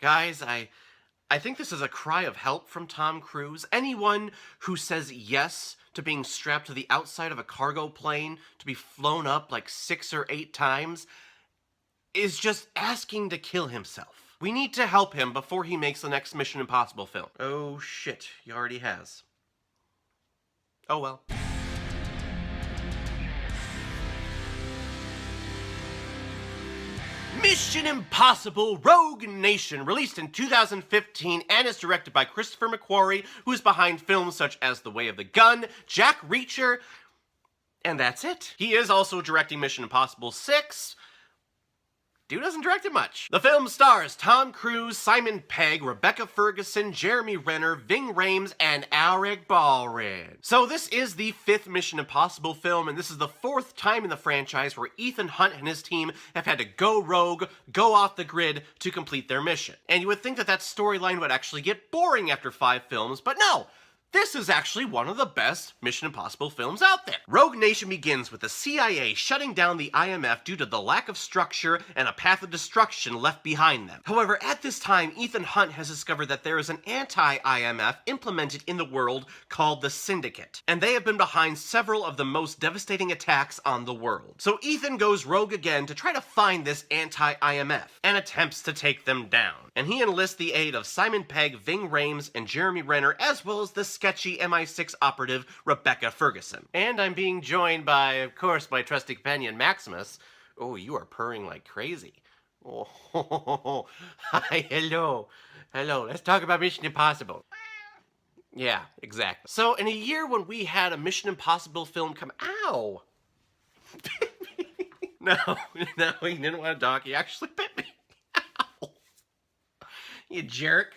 Guys, I think this is a cry of help from Tom Cruise. Anyone who says yes to being strapped to the outside of a cargo plane to be flown up like 6 or 8 times is just asking to kill himself. We need to help him before he makes the next Mission Impossible film. Oh shit, he already has. Oh well. Mission Impossible Rogue Nation, released in 2015 and is directed by Christopher McQuarrie, who is behind films such as The Way of the Gun, Jack Reacher, and that's it. He is also directing Mission Impossible 6. Dude hasn't directed much. The film stars Tom Cruise, Simon Pegg, Rebecca Ferguson, Jeremy Renner, Ving Rhames, and Alec Baldwin. So this is the 5th Mission Impossible film, and this is the 4th time in the franchise where Ethan Hunt and his team have had to go rogue, go off the grid to complete their mission. And you would think that that storyline would actually get boring after 5 films, but no! This is actually one of the best Mission Impossible films out there. Rogue Nation begins with the CIA shutting down the IMF due to the lack of structure and a path of destruction left behind them. However, at this time, Ethan Hunt has discovered that there is an anti-IMF implemented in the world called the Syndicate, and they have been behind several of the most devastating attacks on the world. So Ethan goes rogue again to try to find this anti-IMF, and attempts to take them down. And he enlists the aid of Simon Pegg, Ving Rhames, and Jeremy Renner, as well as the sketchy MI6 operative Rebecca Ferguson. And I'm being joined by, of course, my trusty companion Maximus. Oh, you are purring like crazy. Oh, hi, hello. Hello, let's talk about Mission Impossible. Yeah, exactly. So, in a year when we had a Mission Impossible film come... Ow! No, he didn't want to talk. He actually bit me. Ow! You jerk.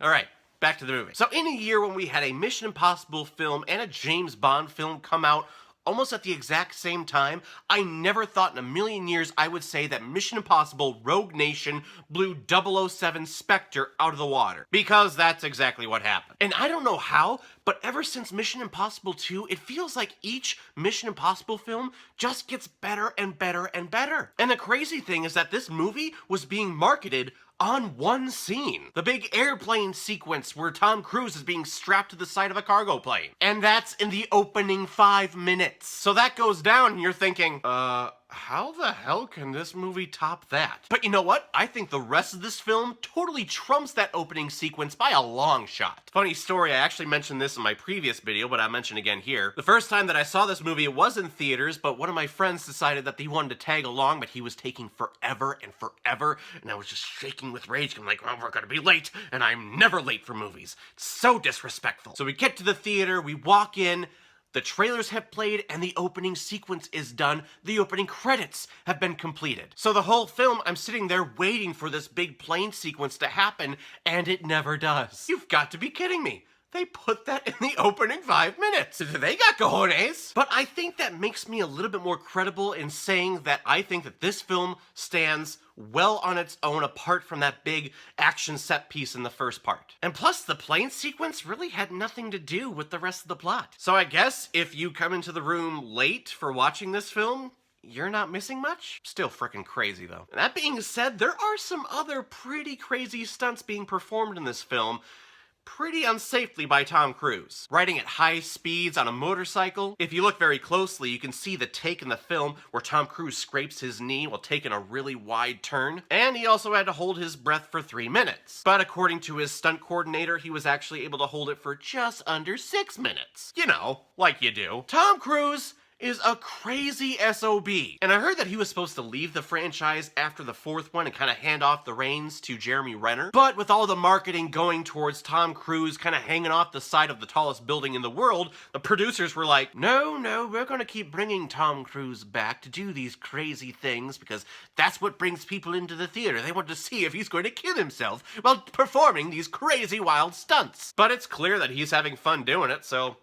Alright. Back to the movie. So in a year when we had a Mission Impossible film and a James Bond film come out almost at the exact same time, I never thought in a million years I would say that Mission Impossible Rogue Nation blew 007 Spectre out of the water. Because that's exactly what happened. And I don't know how, but ever since Mission Impossible 2, it feels like each Mission Impossible film just gets better and better and better. And the crazy thing is that this movie was being marketed on one scene. The big airplane sequence where Tom Cruise is being strapped to the side of a cargo plane. And that's in the opening 5 minutes. So that goes down and you're thinking, how the hell can this movie top that? But you know what? I think the rest of this film totally trumps that opening sequence by a long shot. Funny story, I actually mentioned this in my previous video, but I'll mention again here. The first time that I saw this movie, it was in theaters, but one of my friends decided that he wanted to tag along, but he was taking forever and forever, and I was just shaking with rage. I'm like, oh, we're gonna be late, and I'm never late for movies. It's so disrespectful. So we get to the theater, we walk in, the trailers have played, and the opening sequence is done. The opening credits have been completed. So the whole film, I'm sitting there waiting for this big plane sequence to happen, and it never does. You've got to be kidding me. They put that in the opening 5 minutes. They got cojones. But I think that makes me a little bit more credible in saying that I think that this film stands well on its own apart from that big action set piece in the first part. And plus, the plane sequence really had nothing to do with the rest of the plot. So I guess if you come into the room late for watching this film, you're not missing much? Still frickin' crazy though. And that being said, there are some other pretty crazy stunts being performed in this film, pretty unsafely by Tom Cruise. Riding at high speeds on a motorcycle. If you look very closely, you can see the take in the film where Tom Cruise scrapes his knee while taking a really wide turn. And he also had to hold his breath for 3 minutes. But according to his stunt coordinator, he was actually able to hold it for just under 6 minutes. You know, like you do. Tom Cruise is a crazy SOB. And I heard that he was supposed to leave the franchise after the 4th one and kind of hand off the reins to Jeremy Renner. But with all the marketing going towards Tom Cruise kind of hanging off the side of the tallest building in the world, the producers were like, no, we're gonna keep bringing Tom Cruise back to do these crazy things because that's what brings people into the theater. They want to see if he's going to kill himself while performing these crazy wild stunts. But it's clear that he's having fun doing it, so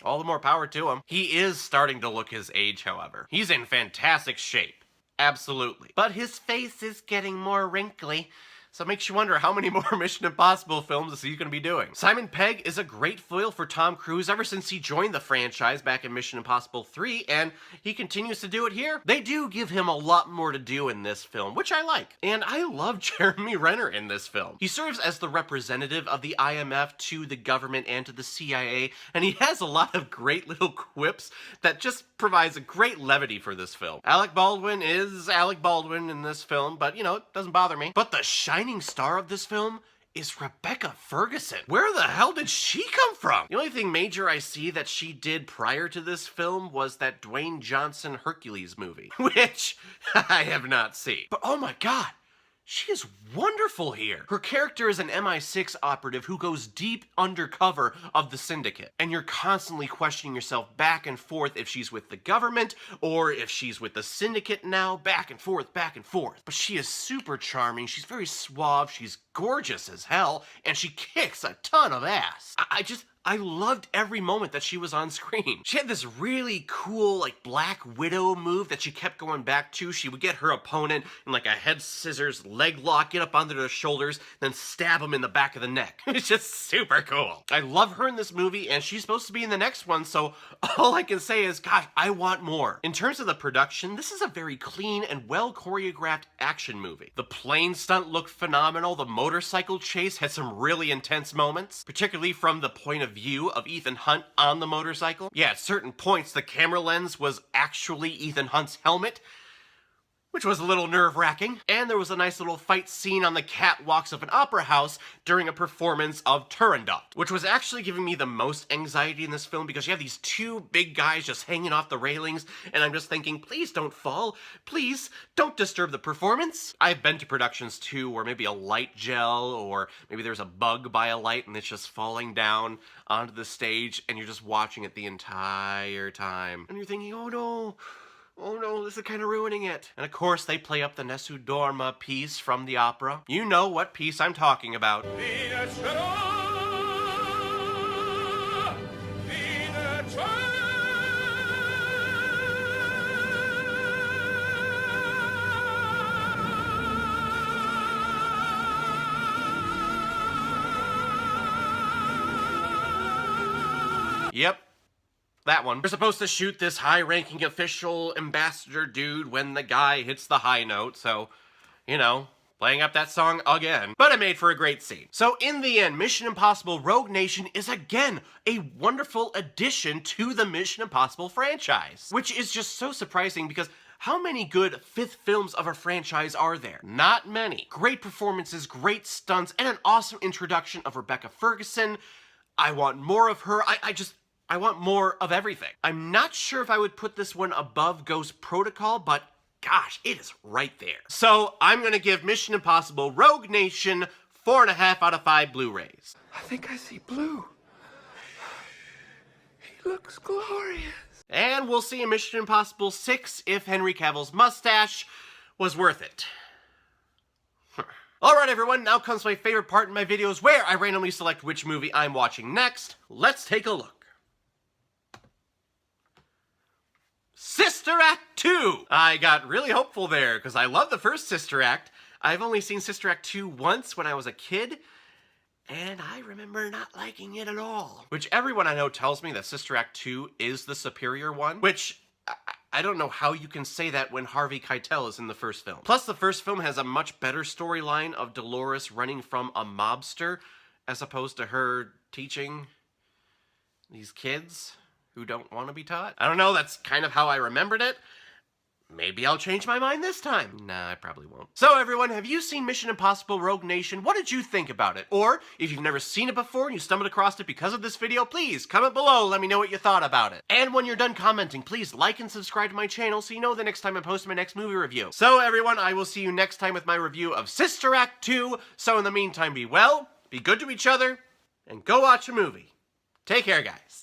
all the more power to him. He is starting to look his age, however. He's in fantastic shape. Absolutely. But his face is getting more wrinkly, So it makes you wonder how many more Mission Impossible films is he going to be doing. Simon Pegg is a great foil for Tom Cruise ever since he joined the franchise back in Mission Impossible 3, and he continues to do it here. They do give him a lot more to do in this film, which I like. And I love Jeremy Renner in this film. He serves as the representative of the IMF to the government and to the CIA, and he has a lot of great little quips that just provides a great levity for this film. Alec Baldwin is Alec Baldwin in this film, but, you know, it doesn't bother me. But the shining star of this film is Rebecca Ferguson. Where the hell did she come from? The only thing major I see that she did prior to this film was that Dwayne Johnson Hercules movie, which I have not seen. But oh my god, she is wonderful here. Her character is an MI6 operative who goes deep undercover of the syndicate. And you're constantly questioning yourself back and forth if she's with the government or if she's with the syndicate now, back and forth, back and forth. But she is super charming, she's very suave, she's gorgeous as hell, and she kicks a ton of ass. I loved every moment that she was on screen. She had this really cool, like, Black Widow move that she kept going back to. She would get her opponent in, like, a head scissors leg lock, get up under their shoulders, then stab him in the back of the neck. It's just super cool. I love her in this movie, and she's supposed to be in the next one, so all I can say is, gosh, I want more. In terms of the production, this is a very clean and well-choreographed action movie. The plane stunt looked phenomenal. The motorcycle chase had some really intense moments, particularly from the point of view of Ethan Hunt on the motorcycle. Yeah, at certain points, the camera lens was actually Ethan Hunt's helmet, which was a little nerve-wracking. And there was a nice little fight scene on the catwalks of an opera house during a performance of Turandot, which was actually giving me the most anxiety in this film because you have these two big guys just hanging off the railings, and I'm just thinking, please don't fall. Please don't disturb the performance. I've been to productions too where maybe a light gel or maybe there's a bug by a light and it's just falling down onto the stage and you're just watching it the entire time. And you're thinking, oh no, this is kind of ruining it. And of course, they play up the Nessu Dorma piece from the opera. You know what piece I'm talking about. Yep. That one. They're supposed to shoot this high-ranking official ambassador dude when the guy hits the high note, so, you know, playing up that song again. But it made for a great scene. So in the end, Mission Impossible Rogue Nation is again a wonderful addition to the Mission Impossible franchise, which is just so surprising because how many good fifth films of a franchise are there? Not many. Great performances, great stunts, and an awesome introduction of Rebecca Ferguson. I want more of her. I want more of everything. I'm not sure if I would put this one above Ghost Protocol, but gosh, it is right there. So I'm gonna give Mission Impossible Rogue Nation 4.5 out of 5 Blu-rays. I think I see blue. He looks glorious. And we'll see in Mission Impossible 6 if Henry Cavill's mustache was worth it. Alright everyone, now comes my favorite part in my videos where I randomly select which movie I'm watching next. Let's take a look. Sister Act 2! I got really hopeful there, because I love the first Sister Act. I've only seen Sister Act 2 once when I was a kid, and I remember not liking it at all. Which everyone I know tells me that Sister Act 2 is the superior one, which I don't know how you can say that when Harvey Keitel is in the first film. Plus, the first film has a much better storyline of Dolores running from a mobster, as opposed to her teaching these kids who don't want to be taught. I don't know, that's kind of how I remembered it. Maybe I'll change my mind this time. Nah, I probably won't. So everyone, have you seen Mission Impossible Rogue Nation? What did you think about it? Or, if you've never seen it before and you stumbled across it because of this video, please comment below, let me know what you thought about it. And when you're done commenting, please like and subscribe to my channel so you know the next time I post my next movie review. So everyone, I will see you next time with my review of Sister Act 2. So in the meantime, be well, be good to each other, and go watch a movie. Take care, guys.